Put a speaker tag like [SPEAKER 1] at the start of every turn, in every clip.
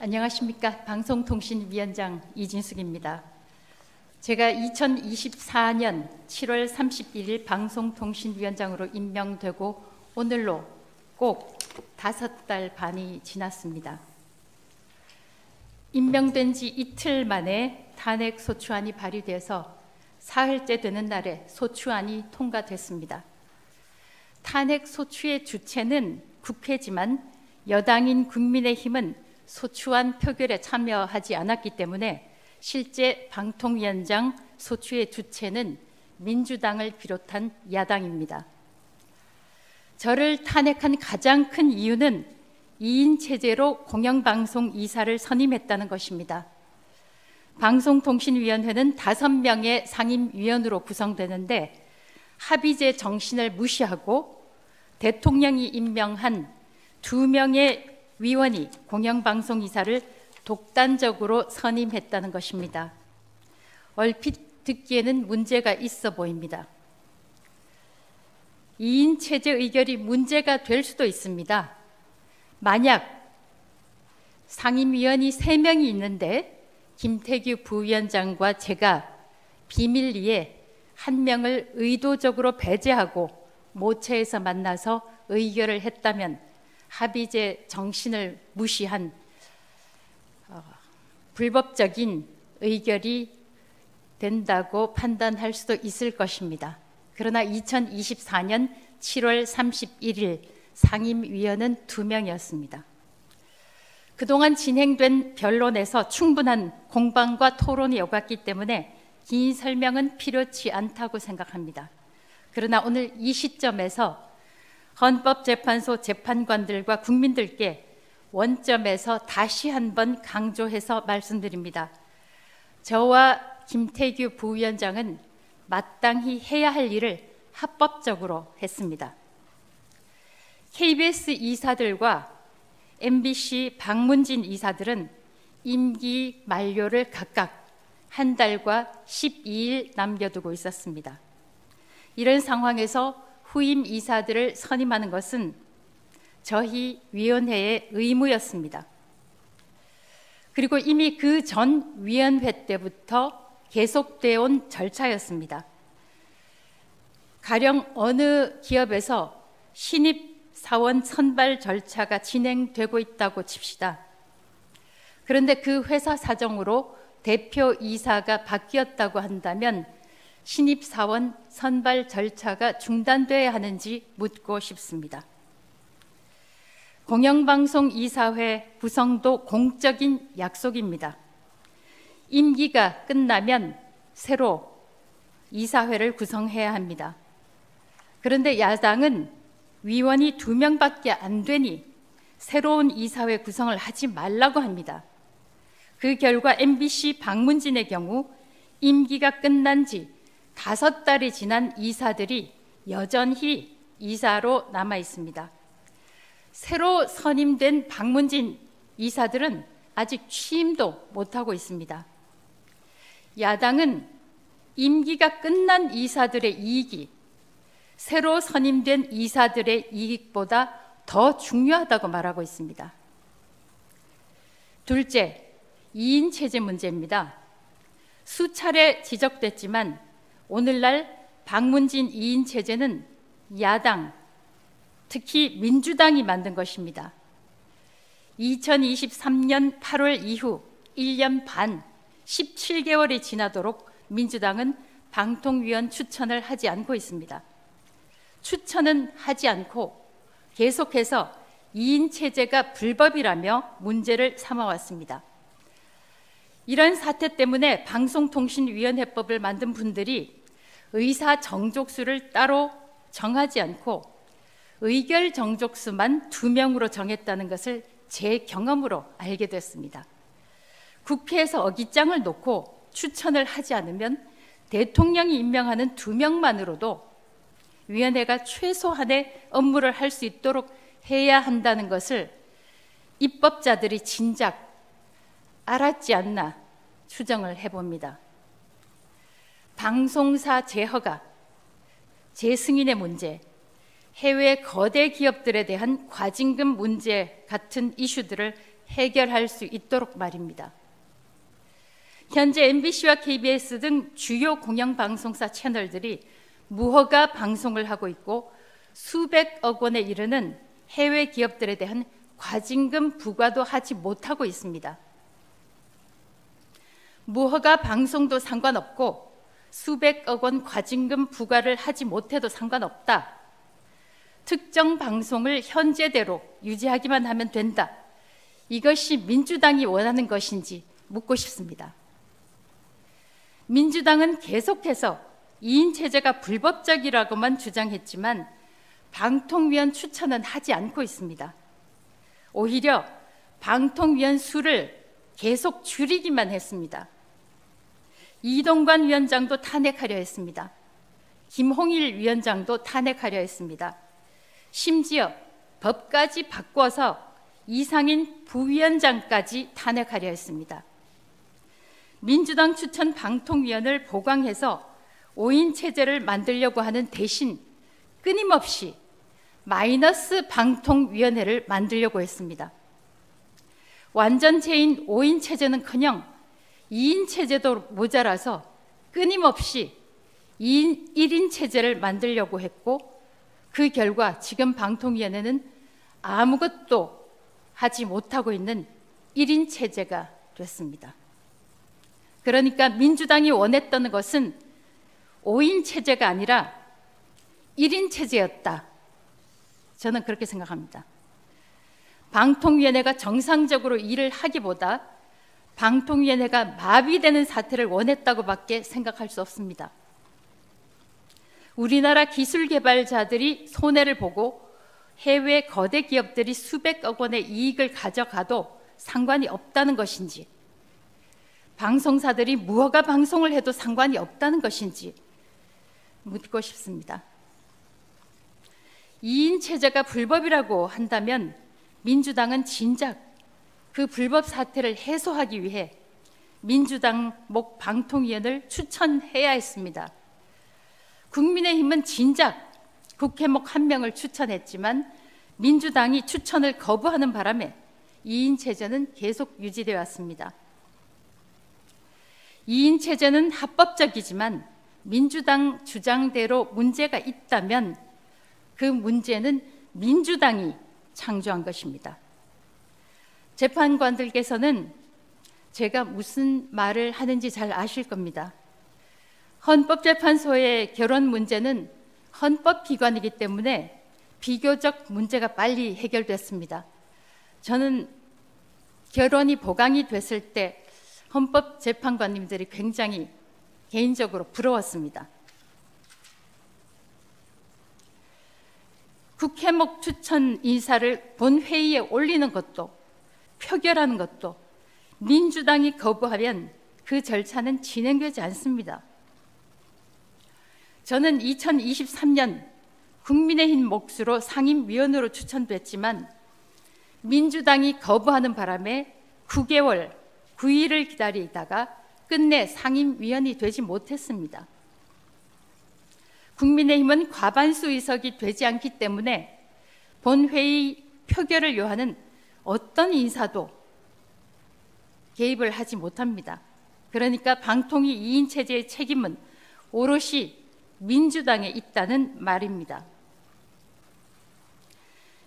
[SPEAKER 1] 안녕하십니까. 방송통신위원장 이진숙입니다. 제가 2024년 7월 31일 방송통신위원장으로 임명되고 오늘로 꼭 5달 반이 지났습니다. 임명된 지 이틀 만에 탄핵 소추안이 발의돼서 사흘째 되는 날에 소추안이 통과됐습니다. 탄핵 소추의 주체는 국회지만 여당인 국민의힘은 소추안 표결에 참여하지 않았기 때문에 실제 방통위원장 소추의 주체는 민주당을 비롯한 야당입니다. 저를 탄핵한 가장 큰 이유는 2인 체제로 공영방송 이사를 선임했다는 것입니다. 방송통신위원회는 5명의 상임위원으로 구성되는데 합의제 정신을 무시하고 대통령이 임명한 2명의 위원이 공영방송 이사를 독단적으로 선임했다는 것입니다. 얼핏 듣기에는 문제가 있어 보입니다. 2인 체제 의결이 문제가 될 수도 있습니다. 만약 상임위원이 3명이 있는데 김태규 부위원장과 제가 비밀리에 1명을 의도적으로 배제하고 모처에서 만나서 의결을 했다면 합의제 정신을 무시한 불법적인 의결이 된다고 판단할 수도 있을 것입니다. 그러나 2024년 7월 31일 상임위원은 2명이었습니다. 그동안 진행된 변론에서 충분한 공방과 토론이 오갔기 때문에 긴 설명은 필요치 않다고 생각합니다. 그러나 오늘 이 시점에서 헌법재판소 재판관들과 국민들께 원점에서 다시 한번 강조해서 말씀드립니다. 저와 김태규 부위원장은 마땅히 해야 할 일을 합법적으로 했습니다. KBS 이사들과 MBC 박문진 이사들은 임기 만료를 각각 1달과 12일 남겨두고 있었습니다. 이런 상황에서 후임 이사들을 선임하는 것은 저희 위원회의 의무였습니다. 그리고 이미 그 전 위원회 때부터 계속되어 온 절차였습니다. 가령 어느 기업에서 신입 사원 선발 절차가 진행되고 있다고 칩시다. 그런데 그 회사 사정으로 대표 이사가 바뀌었다고 한다면 신입사원 선발 절차가 중단돼야 하는지 묻고 싶습니다. 공영방송 이사회 구성도 공적인 약속입니다. 임기가 끝나면 새로 이사회를 구성해야 합니다. 그런데 야당은 위원이 2명밖에 안 되니 새로운 이사회 구성을 하지 말라고 합니다. 그 결과 MBC 박문진의 경우 임기가 끝난 지 5달이 지난 이사들이 여전히 이사로 남아 있습니다. 새로 선임된 박문진 이사들은 아직 취임도 못하고 있습니다. 야당은 임기가 끝난 이사들의 이익이 새로 선임된 이사들의 이익보다 더 중요하다고 말하고 있습니다. 둘째, 2인 체제 문제입니다. 수차례 지적됐지만 오늘날 박문진 2인 체제는 야당, 특히 민주당이 만든 것입니다. 2023년 8월 이후 1년 반, 17개월이 지나도록 민주당은 방통위원 추천을 하지 않고 있습니다. 추천은 하지 않고 계속해서 2인 체제가 불법이라며 문제를 삼아왔습니다. 이런 사태 때문에 방송통신위원회법을 만든 분들이 의사 정족수를 따로 정하지 않고 의결 정족수만 2명으로 정했다는 것을 제 경험으로 알게 됐습니다. 국회에서 어깃장을 놓고 추천을 하지 않으면 대통령이 임명하는 2명만으로도 위원회가 최소한의 업무를 할 수 있도록 해야 한다는 것을 입법자들이 진작 알았지 않나 추정을 해봅니다. 방송사 재허가, 재승인의 문제, 해외 거대 기업들에 대한 과징금 문제 같은 이슈들을 해결할 수 있도록 말입니다. 현재 MBC와 KBS 등 주요 공영방송사 채널들이 무허가 방송을 하고 있고 수백억 원에 이르는 해외 기업들에 대한 과징금 부과도 하지 못하고 있습니다. 무허가 방송도 상관없고 수백억 원 과징금 부과를 하지 못해도 상관없다. 특정 방송을 현재대로 유지하기만 하면 된다. 이것이 민주당이 원하는 것인지 묻고 싶습니다. 민주당은 계속해서 2인 체제가 불법적이라고만 주장했지만 방통위원 추천은 하지 않고 있습니다. 오히려 방통위원 수를 계속 줄이기만 했습니다. 이동관 위원장도 탄핵하려 했습니다. 김홍일 위원장도 탄핵하려 했습니다. 심지어 법까지 바꿔서 이상인 부위원장까지 탄핵하려 했습니다. 민주당 추천 방통위원을 보강해서 5인 체제를 만들려고 하는 대신 끊임없이 마이너스 방통위원회를 만들려고 했습니다. 완전체인 5인 체제는커녕 2인 체제도 모자라서 끊임없이 1인 체제를 만들려고 했고 그 결과 지금 방통위원회는 아무것도 하지 못하고 있는 1인 체제가 됐습니다. 그러니까 민주당이 원했던 것은 5인 체제가 아니라 1인 체제였다. 저는 그렇게 생각합니다. 방통위원회가 정상적으로 일을 하기보다 방통위원회가 마비되는 사태를 원했다고밖에 생각할 수 없습니다. 우리나라 기술개발자들이 손해를 보고 해외 거대 기업들이 수백억 원의 이익을 가져가도 상관이 없다는 것인지, 방송사들이 무허가 방송을 해도 상관이 없다는 것인지 묻고 싶습니다. 2인 체제가 불법이라고 한다면 민주당은 진작 그 불법 사태를 해소하기 위해 민주당 목 방통위원을 추천해야 했습니다. 국민의힘은 진작 국회목 1명을 추천했지만 민주당이 추천을 거부하는 바람에 2인 체제는 계속 유지되어 왔습니다. 2인 체제는 합법적이지만 민주당 주장대로 문제가 있다면 그 문제는 민주당이 창조한 것입니다. 재판관들께서는 제가 무슨 말을 하는지 잘 아실 겁니다. 헌법재판소의 결혼 문제는 헌법기관이기 때문에 비교적 문제가 빨리 해결됐습니다. 저는 결혼이 보강이 됐을 때 헌법재판관님들이 굉장히 개인적으로 부러웠습니다. 국회목 추천 인사를 본회의에 올리는 것도 표결하는 것도 민주당이 거부하면 그 절차는 진행되지 않습니다. 저는 2023년 국민의힘 몫으로 상임위원으로 추천됐지만 민주당이 거부하는 바람에 9개월, 9일을 기다리다가 끝내 상임위원이 되지 못했습니다. 국민의힘은 과반수 의석이 되지 않기 때문에 본회의 표결을 요하는 어떤 인사도 개입을 하지 못합니다. 그러니까 방통위 2인 체제의 책임은 오롯이 민주당에 있다는 말입니다.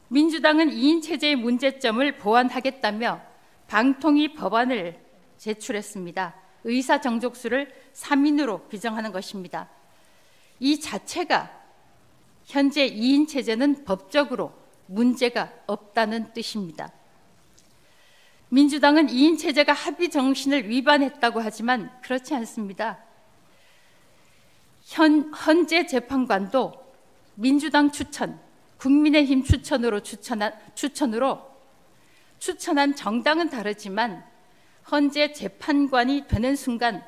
[SPEAKER 1] 민주당은 2인 체제의 문제점을 보완하겠다며 방통위 법안을 제출했습니다. 의사 정족수를 3인으로 규정하는 것입니다. 이 자체가 현재 2인 체제는 법적으로 문제가 없다는 뜻입니다. 민주당은 2인 체제가 합의 정신을 위반했다고 하지만 그렇지 않습니다. 헌재 재판관도 민주당 추천, 국민의힘 추천으로 추천한 정당은 다르지만 헌재 재판관이 되는 순간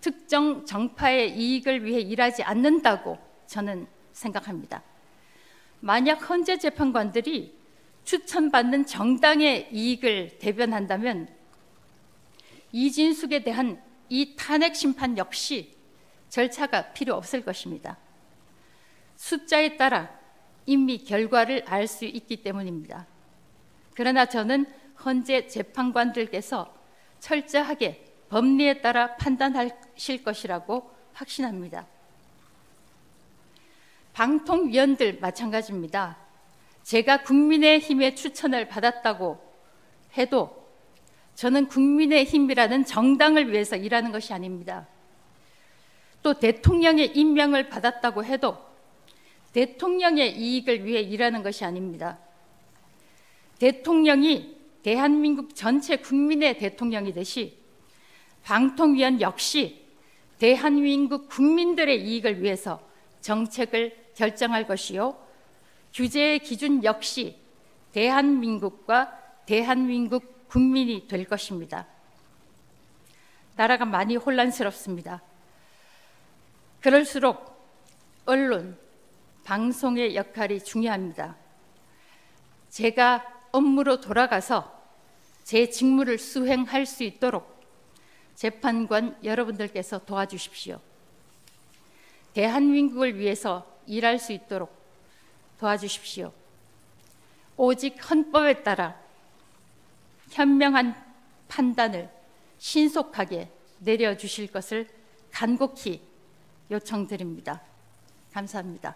[SPEAKER 1] 특정 정파의 이익을 위해 일하지 않는다고 저는 생각합니다. 만약 헌재 재판관들이 추천받는 정당의 이익을 대변한다면 이진숙에 대한 이 탄핵 심판 역시 절차가 필요 없을 것입니다. 숫자에 따라 이미 결과를 알 수 있기 때문입니다. 그러나 저는 헌재 재판관들께서 철저하게 법리에 따라 판단하실 것이라고 확신합니다. 방통위원들 마찬가지입니다. 제가 국민의힘의 추천을 받았다고 해도 저는 국민의힘이라는 정당을 위해서 일하는 것이 아닙니다. 또 대통령의 임명을 받았다고 해도 대통령의 이익을 위해 일하는 것이 아닙니다. 대통령이 대한민국 전체 국민의 대통령이듯이 방통위원 역시 대한민국 국민들의 이익을 위해서 정책을 결정할 것이요, 규제의 기준 역시 대한민국과 대한민국 국민이 될 것입니다. 나라가 많이 혼란스럽습니다. 그럴수록 언론, 방송의 역할이 중요합니다. 제가 업무로 돌아가서 제 직무를 수행할 수 있도록 재판관 여러분들께서 도와주십시오. 대한민국을 위해서 일할 수 있도록 도와주십시오. 오직 헌법에 따라 현명한 판단을 신속하게 내려주실 것을 간곡히 요청드립니다. 감사합니다.